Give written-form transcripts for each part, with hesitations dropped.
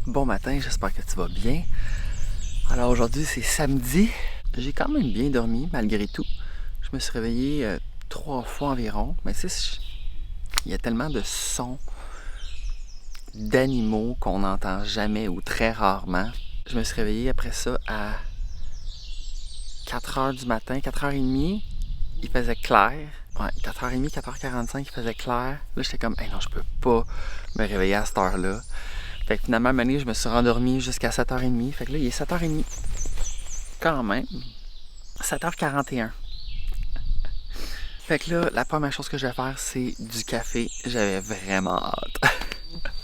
Bon matin, j'espère que tu vas bien. Alors aujourd'hui, c'est samedi. J'ai quand même bien dormi malgré tout. Je me suis réveillé 3 fois environ. Mais tu sais, il y a tellement de sons d'animaux qu'on n'entend jamais ou très rarement. Je me suis réveillé après ça à 4 heures du matin, 4h30. Il faisait clair. Ouais, 4h30, 4h45, il faisait clair. Là, j'étais comme, hey, non, je peux pas me réveiller à cette heure-là. Fait que finalement, à un moment donné, je me suis rendormi jusqu'à 7h30. Fait que là, il est 7h30. Quand même. 7h41. Fait que là, la première chose que je vais faire, c'est du café. J'avais vraiment hâte.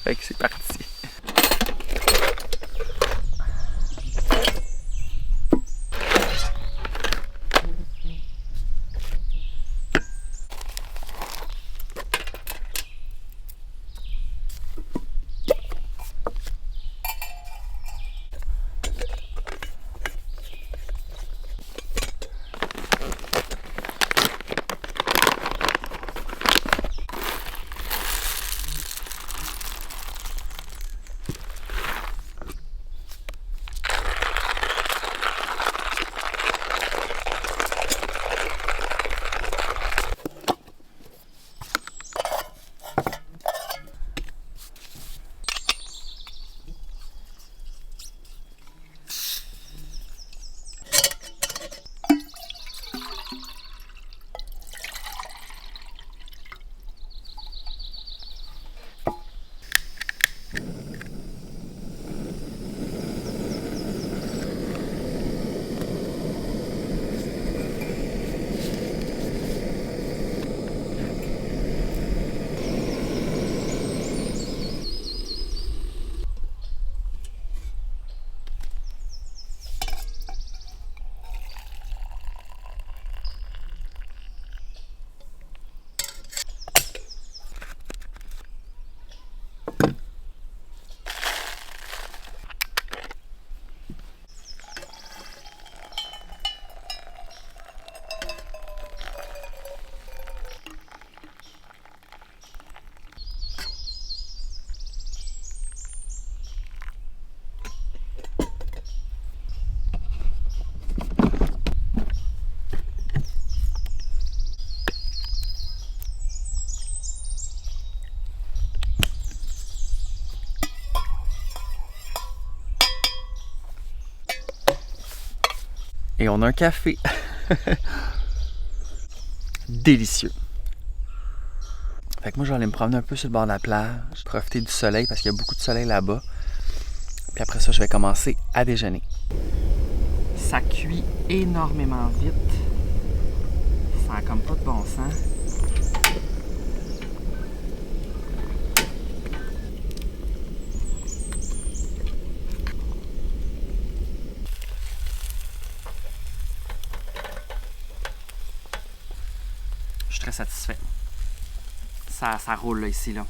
Fait que c'est parti. Et on a un café. Délicieux. Fait que moi, je vais aller me promener un peu sur le bord de la plage, profiter du soleil parce qu'il y a beaucoup de soleil là-bas. Puis après ça, je vais commencer à déjeuner. Ça cuit énormément vite. Ça n'a comme pas de bon sens. Je suis très satisfait. Ça roule là, ici, là.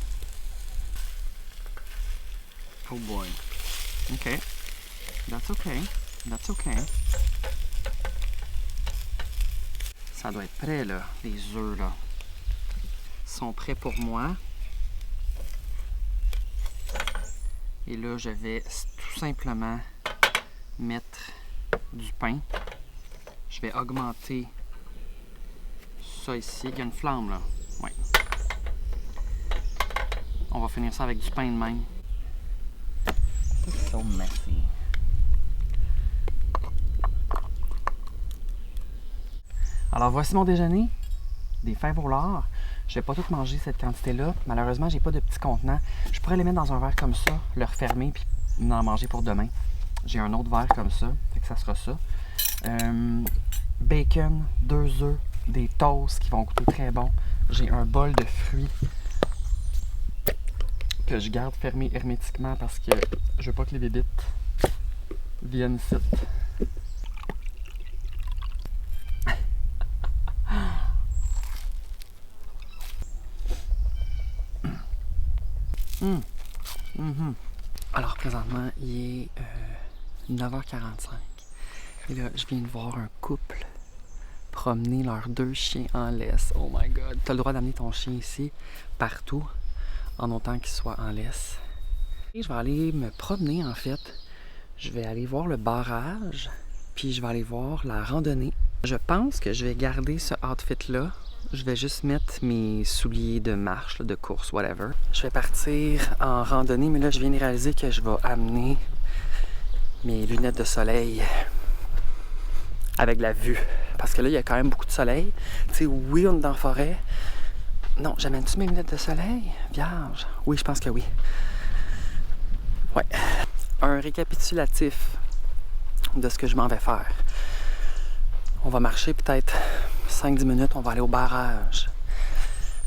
Oh boy. OK. That's okay. That's okay. Ça doit être prêt, là. Les œufs, là. Sont prêts pour moi. Et là, je vais tout simplement mettre du pain. Je vais augmenter ça ici. Il y a une flamme, là. Oui. On va finir ça avec du pain de même. So messy. Alors voici mon déjeuner. Des fèves au lard. Je vais pas tout manger cette quantité-là. Malheureusement, j'ai pas de petit contenant. Je pourrais les mettre dans un verre comme ça, le refermer puis en manger pour demain. J'ai un autre verre comme ça, fait que ça sera ça. Bacon, 2 œufs, des toasts qui vont goûter très bon. J'ai un bol de fruits que je garde fermé hermétiquement parce que je veux pas que les bébites viennent ici. Alors présentement, il est 9h45. Et là, je viens de voir un couple promener leurs 2 chiens en laisse. Oh my god! Tu as le droit d'amener ton chien ici, partout, en autant qu'il soit en laisse. Je vais aller me promener en fait. Je vais aller voir le barrage, puis je vais aller voir la randonnée. Je pense que je vais garder ce outfit-là. Je vais juste mettre mes souliers de marche, de course, whatever. Je vais partir en randonnée, mais là, je viens de réaliser que je vais amener mes lunettes de soleil avec la vue. Parce que là, il y a quand même beaucoup de soleil. Tu sais, oui, on est dans la forêt. Non, j'amène-tu mes lunettes de soleil? Vierge? Oui, je pense que oui. Ouais. Un récapitulatif de ce que je m'en vais faire. On va marcher peut-être 5-10 minutes, on va aller au barrage.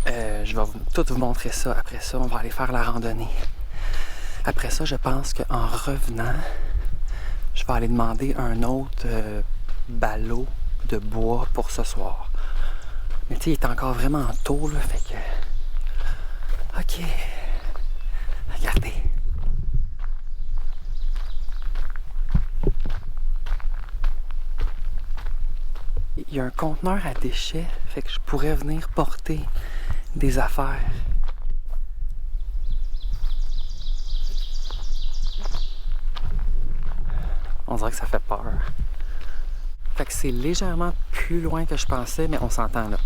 Je vais tout vous montrer ça. Après ça, on va aller faire la randonnée. Après ça, je pense qu'en revenant, je vais aller demander un autre ballot de bois pour ce soir. Mais tu sais, il est encore vraiment tôt, là, fait que... OK. Regardez. Il y a un conteneur à déchets, fait que je pourrais venir porter des affaires. On dirait que ça fait peur. Fait que c'est légèrement plus loin que je pensais, mais on s'entend là.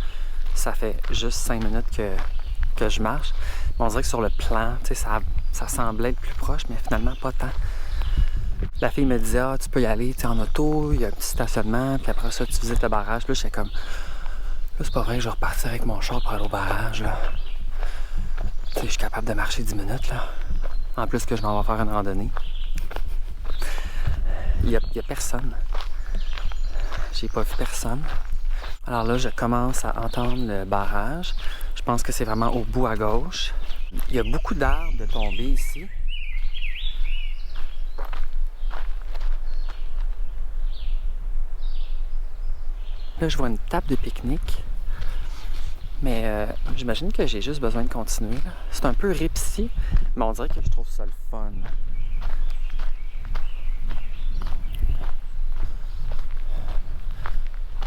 Ça fait juste 5 minutes que je marche. Mais on dirait que sur le plan, tu sais, ça semblait être plus proche, mais finalement pas tant. La fille me disait, ah, tu peux y aller en auto, il y a un petit stationnement, puis après ça, tu visites le barrage. Puis là, j'étais comme, là, c'est pas vrai que je vais repartir avec mon char pour aller au barrage, là. Tu sais, je suis capable de marcher 10 minutes, là. En plus que je m'en vais faire une randonnée. Il y a personne. J'ai pas vu personne. Alors là, je commence à entendre le barrage. Je pense que c'est vraiment au bout à gauche. Il y a beaucoup d'arbres de tomber ici. Là, je vois une table de pique-nique. Mais j'imagine que j'ai juste besoin de continuer. C'est un peu rip ici, mais on dirait que je trouve ça le fun.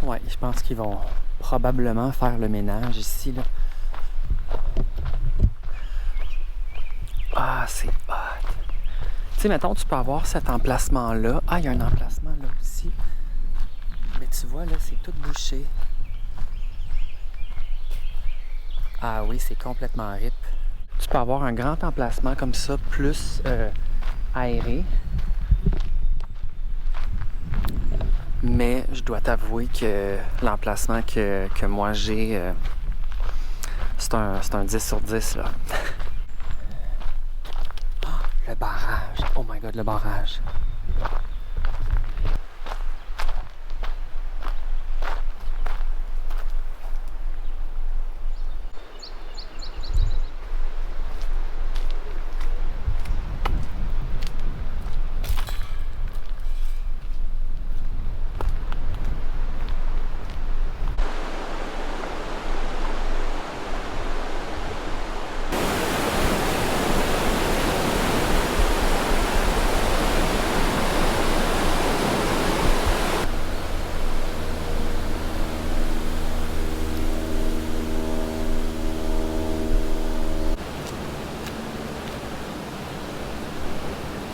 Ouais, je pense qu'ils vont probablement faire le ménage ici, là. Ah, c'est hot! Tu sais, mettons, tu peux avoir cet emplacement-là. Ah, il y a un emplacement là aussi. Mais tu vois, là, c'est tout bouché. Ah oui, c'est complètement rip. Tu peux avoir un grand emplacement comme ça, plus aéré. Mais je dois t'avouer que l'emplacement que moi j'ai, c'est un 10 sur 10, là. Oh, le barrage. Oh my God, le barrage.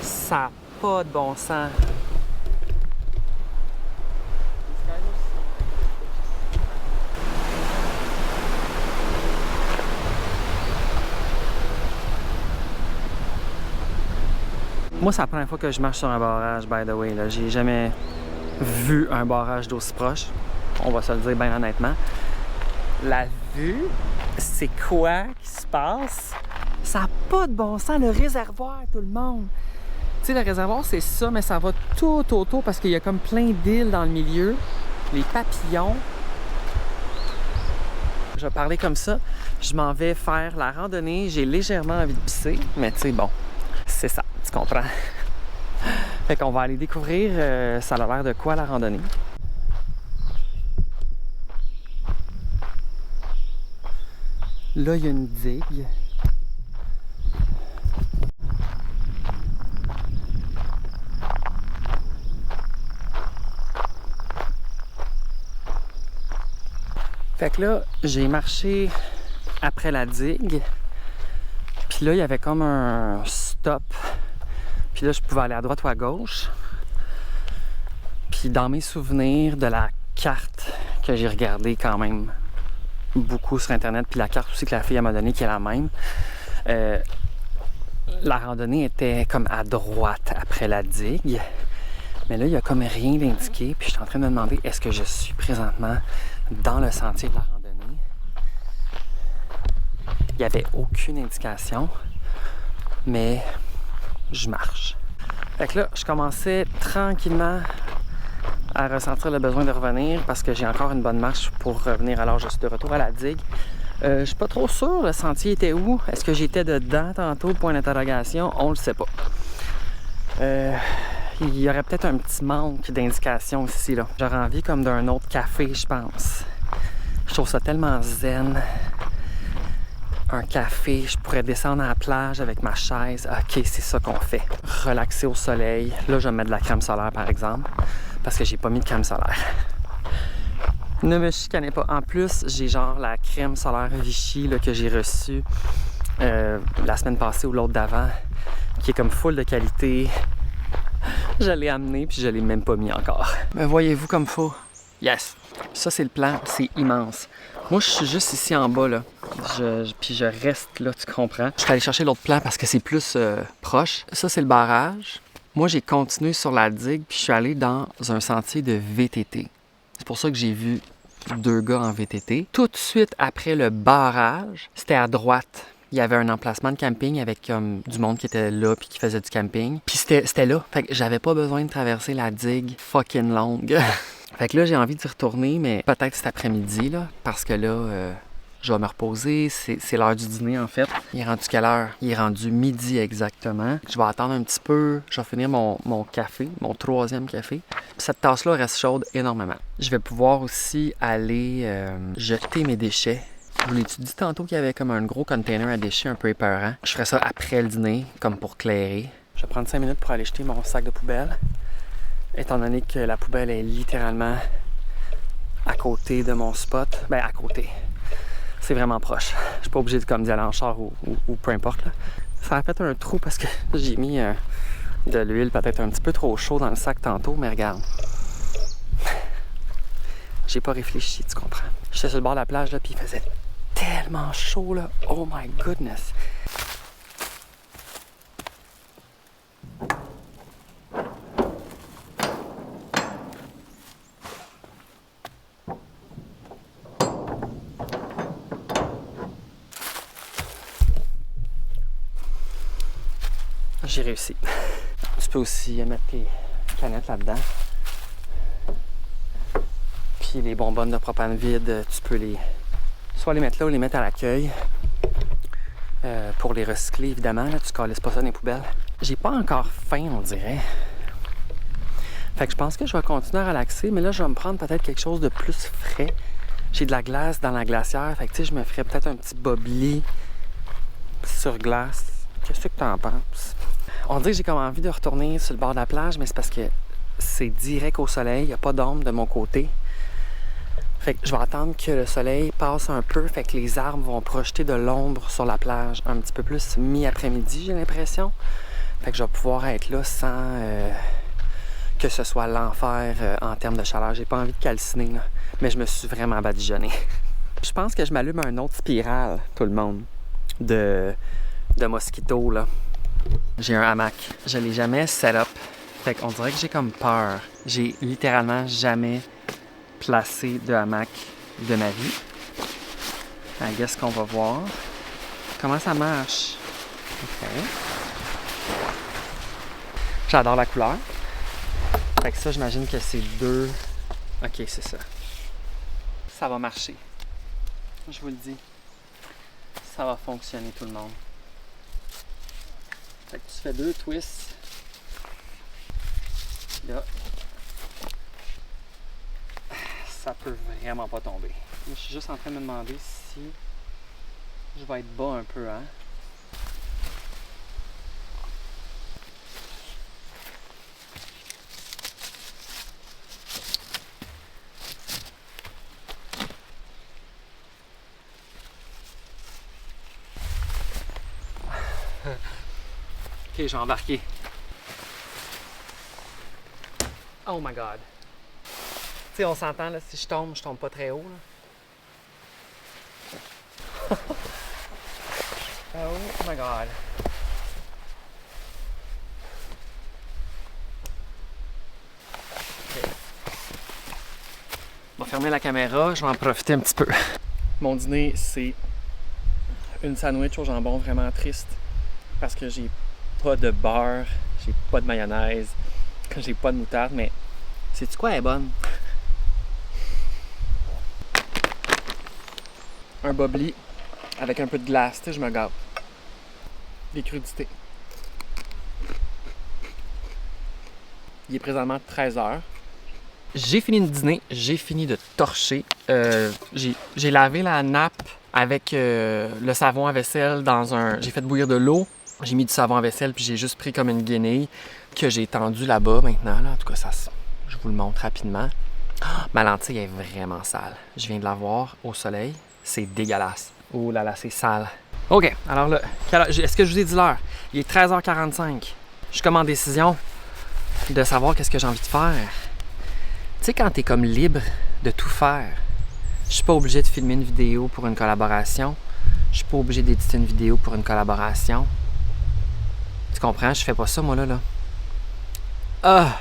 Ça n'a pas de bon sens. Moi, c'est la première fois que je marche sur un barrage, by the way. J'ai jamais vu un barrage d'aussi proche. On va se le dire bien honnêtement. La vue, c'est quoi qui se passe? Ça n'a pas de bon sens, le réservoir, tout le monde. Tu sais, le réservoir, c'est ça, mais ça va tout autour parce qu'il y a comme plein d'îles dans le milieu. Les papillons. Je vais parler comme ça. Je m'en vais faire la randonnée. J'ai légèrement envie de pisser, mais tu sais, bon, c'est ça, tu comprends. Fait qu'on va aller découvrir ça a l'air de quoi la randonnée. Là, il y a une digue. Fait que là, j'ai marché après la digue. Puis là, il y avait comme un stop Puis là, je pouvais aller à droite ou à gauche. Puis dans mes souvenirs de la carte que j'ai regardée quand même beaucoup sur Internet, puis la carte aussi que la fille m'a donnée qui est la même, la randonnée était comme à droite après la digue. Mais là, il n'y a comme rien d'indiqué. Puis je suis en train de me demander, est-ce que je suis présentement dans le sentier de la randonnée? Il n'y avait aucune indication, mais je marche. Fait que là, je commençais tranquillement à ressentir le besoin de revenir parce que j'ai encore une bonne marche pour revenir. Alors, je suis de retour à la digue. Je suis pas trop sûr, le sentier était où? Est-ce que j'étais dedans tantôt? Point d'interrogation, on le sait pas. Il y aurait peut-être un petit manque d'indication ici, là. J'aurais envie comme d'un autre café, je pense. Je trouve ça tellement zen. Un café, je pourrais descendre à la plage avec ma chaise. OK, c'est ça qu'on fait. Relaxer au soleil. Là, je vais mettre de la crème solaire, par exemple, parce que j'ai pas mis de crème solaire. Ne me chicanez pas. En plus, j'ai genre la crème solaire Vichy là, que j'ai reçue la semaine passée ou l'autre d'avant, qui est comme full de qualité. Je l'ai amené puis je l'ai même pas mis encore. Mais voyez-vous comme faut. Yes! Ça, c'est le plan. C'est immense. Moi, je suis juste ici en bas, là. Puis je reste là, tu comprends? Je suis allé chercher l'autre plan parce que c'est plus proche. Ça, c'est le barrage. Moi, j'ai continué sur la digue puis je suis allé dans un sentier de VTT. C'est pour ça que j'ai vu 2 gars en VTT. Tout de suite après le barrage, c'était à droite. Il y avait un emplacement de camping avec du monde qui était là puis qui faisait du camping. Puis c'était là. Fait que j'avais pas besoin de traverser la digue fucking longue. Fait que là, j'ai envie d'y retourner, mais peut-être cet après-midi, là, parce que là, je vais me reposer. C'est l'heure du dîner, en fait. Il est rendu quelle heure? Il est rendu midi exactement. Je vais attendre un petit peu. Je vais finir mon café, mon 3e café. Cette tasse-là reste chaude énormément. Je vais pouvoir aussi aller jeter mes déchets. Je vous l'ai-tu dit tantôt qu'il y avait comme un gros container à déchets un peu épeurant? Je ferai ça après le dîner, comme pour clairer. Je vais prendre 5 minutes pour aller jeter mon sac de poubelle. Étant donné que la poubelle est littéralement à côté de mon spot. Ben, à côté. C'est vraiment proche. Je suis pas obligé d'y aller en char ou peu importe. Là. Ça a fait un trou parce que j'ai mis de l'huile peut-être un petit peu trop chaud dans le sac tantôt, mais regarde. J'ai pas réfléchi, tu comprends. J'étais sur le bord de la plage, là, puis il faisait tellement chaud, là. Oh my goodness! J'ai réussi. Tu peux aussi mettre tes canettes là-dedans. Puis les bonbonnes de propane vides, tu peux soit les mettre là ou les mettre à l'accueil. Pour les recycler, évidemment. Là, tu calisses pas ça dans les poubelles. J'ai pas encore faim, on dirait. Fait que je pense que je vais continuer à relaxer, mais là, je vais me prendre peut-être quelque chose de plus frais. J'ai de la glace dans la glacière. Fait que, tu sais, je me ferais peut-être un petit bobli sur glace. Qu'est-ce que t'en penses? On dirait que j'ai comme envie de retourner sur le bord de la plage, mais c'est parce que c'est direct au soleil. Il n'y a pas d'ombre de mon côté. Fait que je vais attendre que le soleil passe un peu, fait que les arbres vont projeter de l'ombre sur la plage un petit peu plus mi-après-midi, j'ai l'impression. Fait que je vais pouvoir être là sans que ce soit l'enfer en termes de chaleur. J'ai pas envie de calciner, là, mais je me suis vraiment badigeonné. Je pense que je m'allume un autre spirale, tout le monde, de mosquito, là. J'ai un hamac. Je l'ai jamais set up. Fait qu'on dirait que j'ai comme peur. J'ai littéralement jamais placé de hamac de ma vie. I guess qu'on va voir. Comment ça marche? OK. J'adore la couleur. Fait que ça, j'imagine que c'est 2... OK, c'est ça. Ça va marcher. Je vous le dis. Ça va fonctionner, tout le monde. Fait que tu fais 2 twists. Là. Ça peut vraiment pas tomber. Je suis juste en train de me demander si je vais être bas un peu, hein? Ok, j'ai embarqué. Oh my god. Tu sais, on s'entend, là, si je tombe pas très haut, là. Oh my god. Okay. Je vais fermer la caméra, je vais en profiter un petit peu. Mon dîner, c'est une sandwich au jambon vraiment triste parce que j'ai pas de beurre, j'ai pas de mayonnaise, j'ai pas de moutarde, mais sais-tu quoi, elle est bonne? Un bubbly avec un peu de glace, tu sais, je me gâte. Des crudités. Il est présentement 13h. J'ai fini de dîner, j'ai fini de torcher. J'ai lavé la nappe avec le savon à vaisselle dans un... J'ai fait bouillir de l'eau, j'ai mis du savon à vaisselle, puis j'ai juste pris comme une guenille que j'ai tendue là-bas maintenant. Là. En tout cas, je vous le montre rapidement. Oh, ma lentille est vraiment sale. Je viens de la voir au soleil. C'est dégueulasse. Oh là là, c'est sale. OK, alors là, est-ce que je vous ai dit l'heure? Il est 13h45. Je suis comme en décision de savoir qu'est-ce que j'ai envie de faire. Tu sais, quand t'es comme libre de tout faire, je suis pas obligé de filmer une vidéo pour une collaboration. Je suis pas obligé d'éditer une vidéo pour une collaboration. Tu comprends? Je fais pas ça, moi, là. Ah!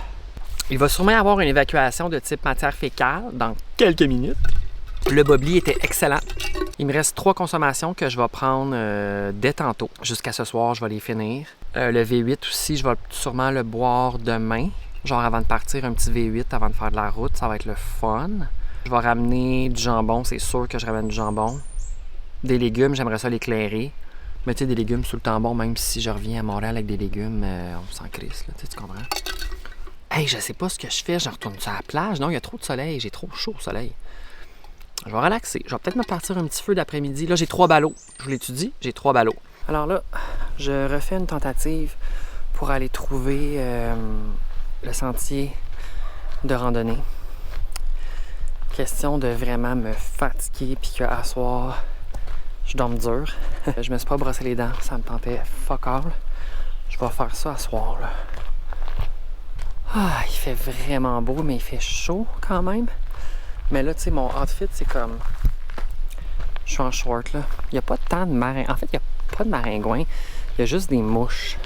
Il va sûrement y avoir une évacuation de type matière fécale dans quelques minutes. Le bubbly était excellent. Il me reste 3 consommations que je vais prendre dès tantôt. Jusqu'à ce soir, je vais les finir. Le V8 aussi, je vais sûrement le boire demain. Genre avant de partir, un petit V8 avant de faire de la route. Ça va être le fun. Je vais ramener du jambon. C'est sûr que je ramène du jambon. Des légumes, j'aimerais ça l'éclairer. Mais tu sais, des légumes sous le temps bon, même si je reviens à Montréal avec des légumes, on s'en crisse, là, tu comprends? Hey, je sais pas ce que je fais. Je retourne sur la plage. Non, il y a trop de soleil. J'ai trop chaud au soleil. Je vais relaxer. Je vais peut-être me partir un petit feu d'après-midi. Là, j'ai 3 ballots. Je vous l'ai-tu dit? J'ai 3 ballots. Alors là, je refais une tentative pour aller trouver le sentier de randonnée. Question de vraiment me fatiguer puis qu'à soir, je dorme dur. Je me suis pas brossé les dents. Ça me tentait fuck all. Je vais faire ça à soir, là. Ah, il fait vraiment beau, mais il fait chaud quand même. Mais là, tu sais, mon outfit, c'est comme... Je suis en short, là. Il n'y a pas tant de maringouins. En fait, il n'y a pas de maringouins. Il y a juste des mouches.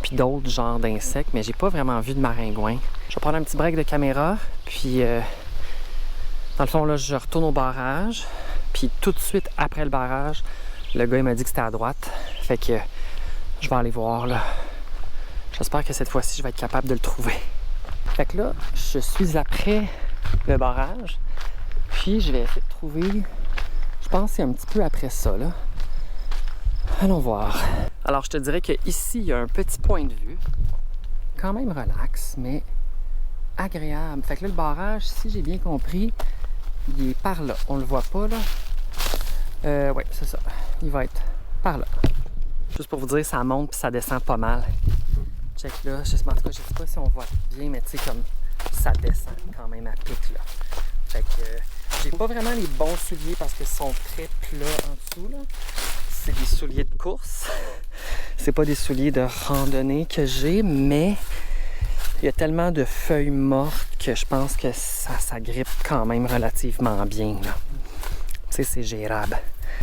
Puis d'autres genres d'insectes. Mais j'ai pas vraiment vu de maringouins. Je vais prendre un petit break de caméra. Puis, dans le fond, là, je retourne au barrage. Puis tout de suite après le barrage, le gars, il m'a dit que c'était à droite. Fait que je vais aller voir, là. J'espère que cette fois-ci, je vais être capable de le trouver. Fait que là, je suis après le barrage. Puis, je vais essayer de trouver... Je pense que c'est un petit peu après ça, là. Allons voir. Alors, je te dirais qu'ici, il y a un petit point de vue. Quand même relax, mais agréable. Fait que là, le barrage, si j'ai bien compris, il est par là. On le voit pas, là. Ouais, c'est ça. Il va être par là. Juste pour vous dire, ça monte puis ça descend pas mal. Check là. En tout cas, je sais pas si on voit bien, mais tu sais, comme ça descend quand même à pic, là. Fait que j'ai pas vraiment les bons souliers parce qu'ils sont très plats en dessous, là. C'est des souliers de course. C'est pas des souliers de randonnée que j'ai, mais il y a tellement de feuilles mortes que je pense que ça grippe quand même relativement bien, là. Tu sais, c'est gérable.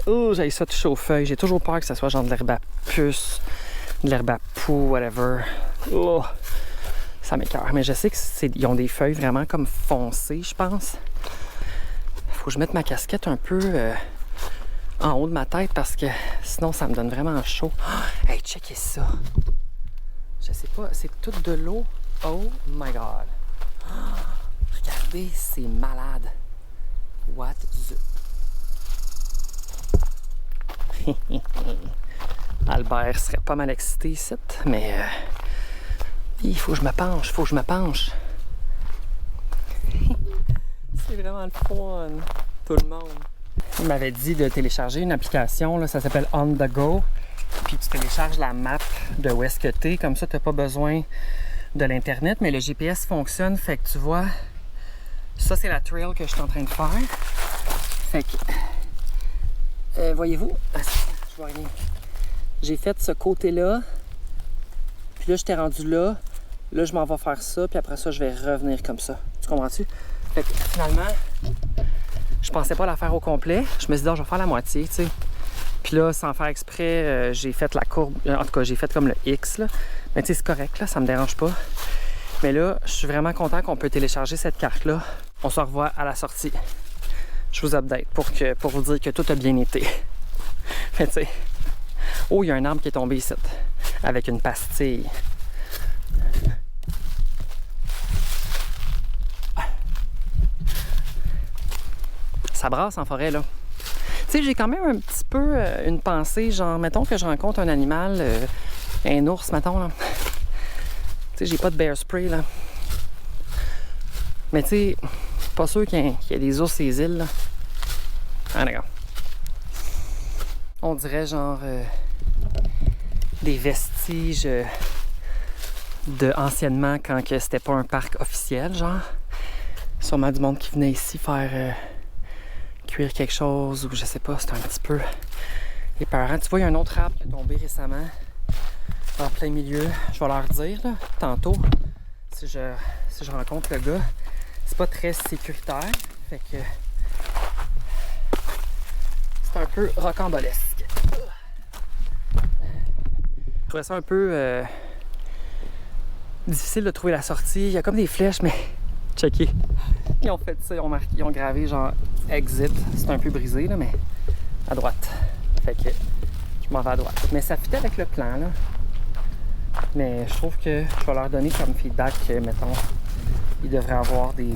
Oh, j'ai ça toucher aux feuilles. J'ai toujours peur que ça soit genre de l'herbe à puce, de l'herbe à poux, whatever. Oh, ça m'écoeure. Mais je sais qu'ils ont des feuilles vraiment comme foncées, je pense. Faut que je mette ma casquette un peu en haut de ma tête parce que sinon ça me donne vraiment chaud. Oh, hey, checkez ça. Je sais pas, c'est tout de l'eau. Oh my god. Oh, regardez, c'est malade. What the... Albert serait pas mal excité ici, mais il faut que je me penche, C'est vraiment le fun, tout le monde. Il m'avait dit de télécharger une application, là, ça s'appelle On The Go, puis tu télécharges la map de où est-ce que t'es, comme ça t'as pas besoin de l'internet, mais le GPS fonctionne, fait que tu vois, ça c'est la trail que je suis en train de faire, fait que, voyez-vous, je vois rien. J'ai fait ce côté-là, puis là, j'étais rendu là, Là, je m'en vais faire ça, puis après ça, je vais revenir comme ça. Tu comprends-tu? Fait que finalement, je pensais pas la faire au complet. Je me suis dit, oh, je vais faire la moitié, tu sais. Puis là, sans faire exprès, j'ai fait la courbe. En tout cas, j'ai fait comme le X, là. Mais tu sais, c'est correct, là, ça me dérange pas. Mais là, je suis vraiment content qu'on peut télécharger cette carte-là. On se revoit à la sortie. Je vous update pour vous dire que tout a bien été. Mais tu sais... Oh, il y a un arbre qui est tombé ici, avec une pastille. Ça brasse en forêt, là. Tu sais, j'ai quand même un petit peu une pensée, genre, mettons que je rencontre un animal, un ours, mettons, là. Tu sais, j'ai pas de bear spray, là. Mais tu sais, pas sûr qu'il y ait des ours ces îles, là. Ah, d'accord. On dirait, genre, des vestiges de anciennement, quand que c'était pas un parc officiel, genre. Sûrement du monde qui venait ici faire... cuire quelque chose, ou je sais pas, c'est un petit peu épeurant. Tu vois, il y a un autre arbre qui est tombé récemment en plein milieu. Je vais leur dire, là, tantôt, si je rencontre le gars. C'est pas très sécuritaire, fait que c'est un peu rocambolesque. Je trouvais ça un peu difficile de trouver la sortie. Il y a comme des flèches, mais checké. Ils ont fait ça, ils ont gravé genre exit. C'est un peu brisé, là, mais à droite. Fait que je m'en vais à droite. Mais ça fitait avec le plan, là. Mais je trouve que je vais leur donner comme feedback que, mettons, ils devraient avoir des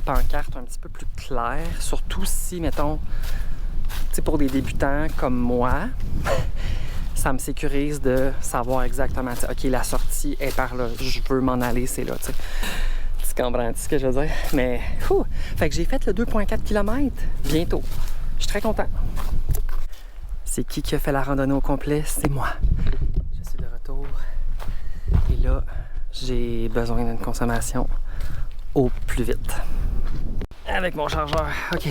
pancartes un petit peu plus claires. Surtout si, mettons, tu sais, pour des débutants comme moi, ça me sécurise de savoir exactement, OK, la sortie est par là, je veux m'en aller, c'est là, tu sais. Tu comprends ce que je veux dire? Mais, fait que j'ai fait le 2,4 km bientôt. Je suis très content. C'est qui a fait la randonnée au complet? C'est moi. Je suis de retour. Et là, j'ai besoin d'une consommation au plus vite. Avec mon chargeur. OK.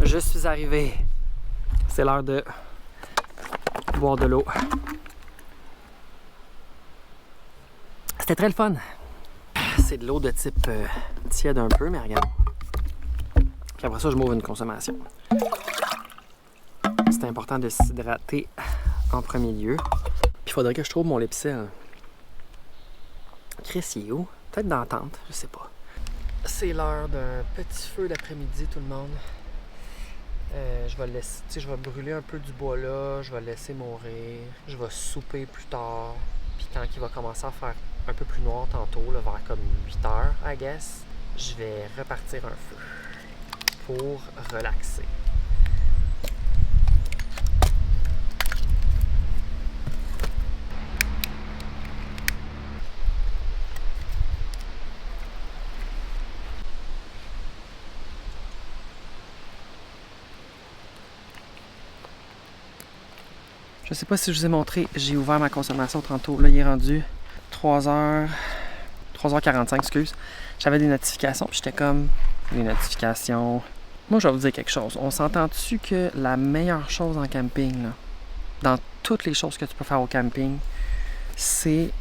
Je suis arrivé. C'est l'heure de boire de l'eau. C'était très le fun. C'est de l'eau de type tiède un peu, mais regarde. Puis après ça, je m'ouvre une consommation. C'est important de s'hydrater en premier lieu. Puis il faudrait que je trouve mon Lipsil. Chris, il est où? Peut-être dans la tente, je sais pas. C'est l'heure d'un petit feu d'après-midi, tout le monde. Je vais laisser, je vais brûler un peu du bois là, je vais le laisser mourir. Je vais souper plus tard. Puis quand il va commencer à faire un peu plus noir tantôt, là, vers comme 8 heures, I guess, je vais repartir un feu pour relaxer. Je sais pas si je vous ai montré, j'ai ouvert ma consommation tantôt. Là, il est rendu 3h45, excuse. J'avais des notifications, puis j'étais comme, des notifications. Moi, je vais vous dire quelque chose. On s'entend-tu que la meilleure chose en camping, là, dans toutes les choses que tu peux faire au camping, c'est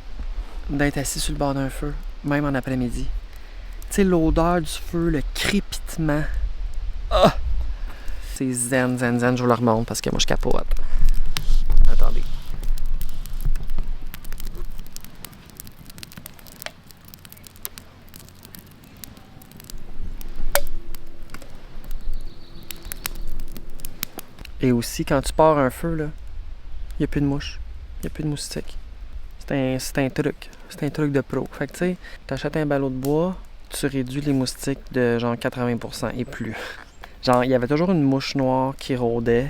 d'être assis sur le bord d'un feu, même en après-midi. Tu sais, l'odeur du feu, le crépitement. Ah! C'est zen, zen, zen. Je vous le remonte parce que moi, je capote. Attendez. Et aussi, quand tu pars un feu, là, il n'y a plus de mouches. Il n'y a plus de moustiques. C'est un truc. C'est un truc de pro. Fait que tu sais, t'achètes un ballot de bois, tu réduis les moustiques de genre 80% et plus. Genre, il y avait toujours une mouche noire qui rôdait.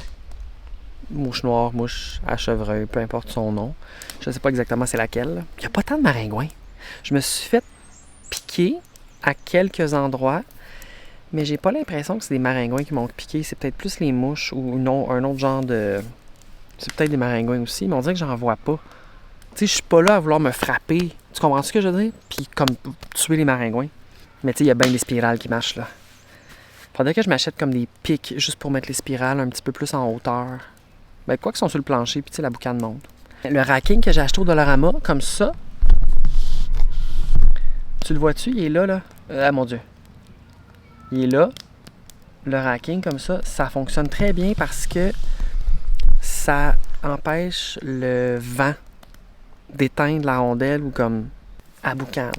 Mouche noire, mouche à chevreuil, peu importe son nom. Je sais pas exactement c'est laquelle. Il n'y a pas tant de maringouins. Je me suis fait piquer à quelques endroits, mais j'ai pas l'impression que c'est des maringouins qui m'ont piqué. C'est peut-être plus les mouches ou non, un autre genre de... C'est peut-être des maringouins aussi, mais on dirait que j'en vois pas. Tu sais, je suis pas là à vouloir me frapper. Tu comprends ce que je veux dire? Puis comme tuer les maringouins. Mais tu sais, il y a bien des spirales qui marchent là. Faudrait que je m'achète comme des pics juste pour mettre les spirales un petit peu plus en hauteur. Ben, quoi qu'ils sont sur le plancher, puis tu sais, la boucane monte. Le racking que j'ai acheté au Dollarama, comme ça. Tu le vois-tu? Il est là, là. Ah mon Dieu. Il est là. Le racking comme ça, ça fonctionne très bien parce que ça empêche le vent d'éteindre la rondelle ou comme à boucan.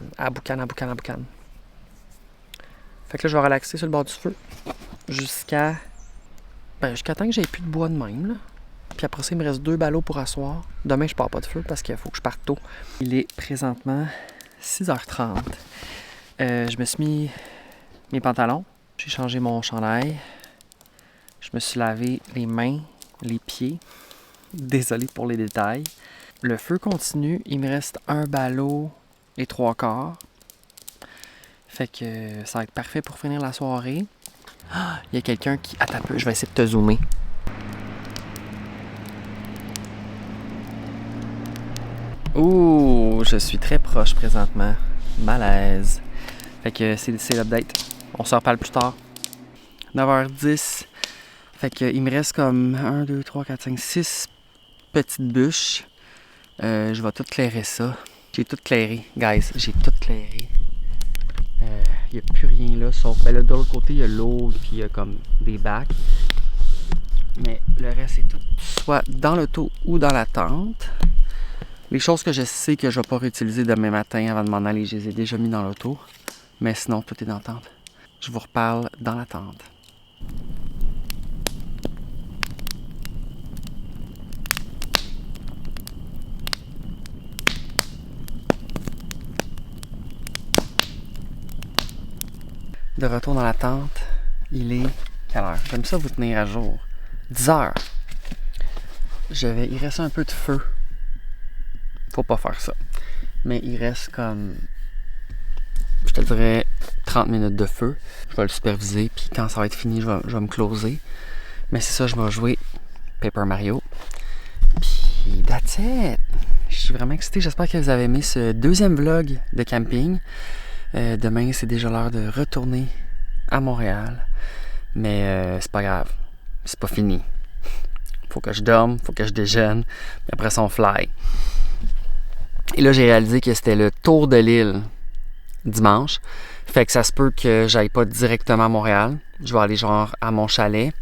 Fait que là, je vais relaxer sur le bord du feu jusqu'à temps que j'ai plus de bois de même, là. Puis après ça, il me reste 2 ballots pour asseoir. Demain, je pars pas de feu parce qu'il faut que je parte tôt. Il est présentement 6h30. Je me suis mis mes pantalons. J'ai changé mon chandail. Je me suis lavé les mains, les pieds. Désolé pour les détails. Le feu continue. Il me reste 1 ballot et 3/4. Fait que ça va être parfait pour finir la soirée. Ah, il y a quelqu'un qui... Attends un peu, je vais essayer de te zoomer. Ouh, je suis très proche présentement. Malaise. Fait que c'est l'update. On se reparle plus tard. 9h10. Fait que il me reste comme 1, 2, 3, 4, 5, 6 petites bûches. Je vais tout clairer ça. J'ai tout clairé, guys. J'ai tout clairé. Il n'y a plus rien là, sauf... Ben là, de l'autre côté, il y a l'eau, puis il y a comme des bacs. Mais le reste, c'est tout soit dans l'auto ou dans la tente. Les choses que je sais que je ne vais pas réutiliser demain matin avant de m'en aller, je les ai déjà mis dans l'auto. Mais sinon, tout est dans la tente. Je vous reparle dans la tente. De retour dans la tente, il est quelle heure? J'aime ça vous tenir à jour. 10h. Il reste un peu de feu. Faut pas faire ça. Mais il reste comme, je te dirais, 30 minutes de feu. Je vais le superviser, puis quand ça va être fini, je vais me closer. Mais c'est ça, je vais jouer Paper Mario. Puis that's it. Je suis vraiment excité. J'espère que vous avez aimé ce 2e vlog de camping. Demain, c'est déjà l'heure de retourner à Montréal. Mais c'est pas grave. C'est pas fini. Faut que je dorme, faut que je déjeune. Puis après ça, on fly. Et là, j'ai réalisé que c'était le tour de l'île dimanche. Fait que ça se peut que j'aille pas directement à Montréal. Je vais aller genre à mon chalet,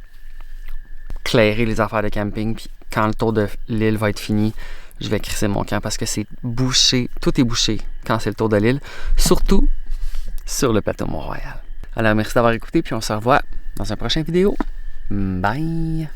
clairer les affaires de camping. Puis quand le tour de l'île va être fini, je vais crisser mon camp parce que c'est bouché. Tout est bouché quand c'est le tour de l'île. Surtout sur le plateau Mont-Royal. Alors, merci d'avoir écouté. Puis on se revoit dans une prochaine vidéo. Bye!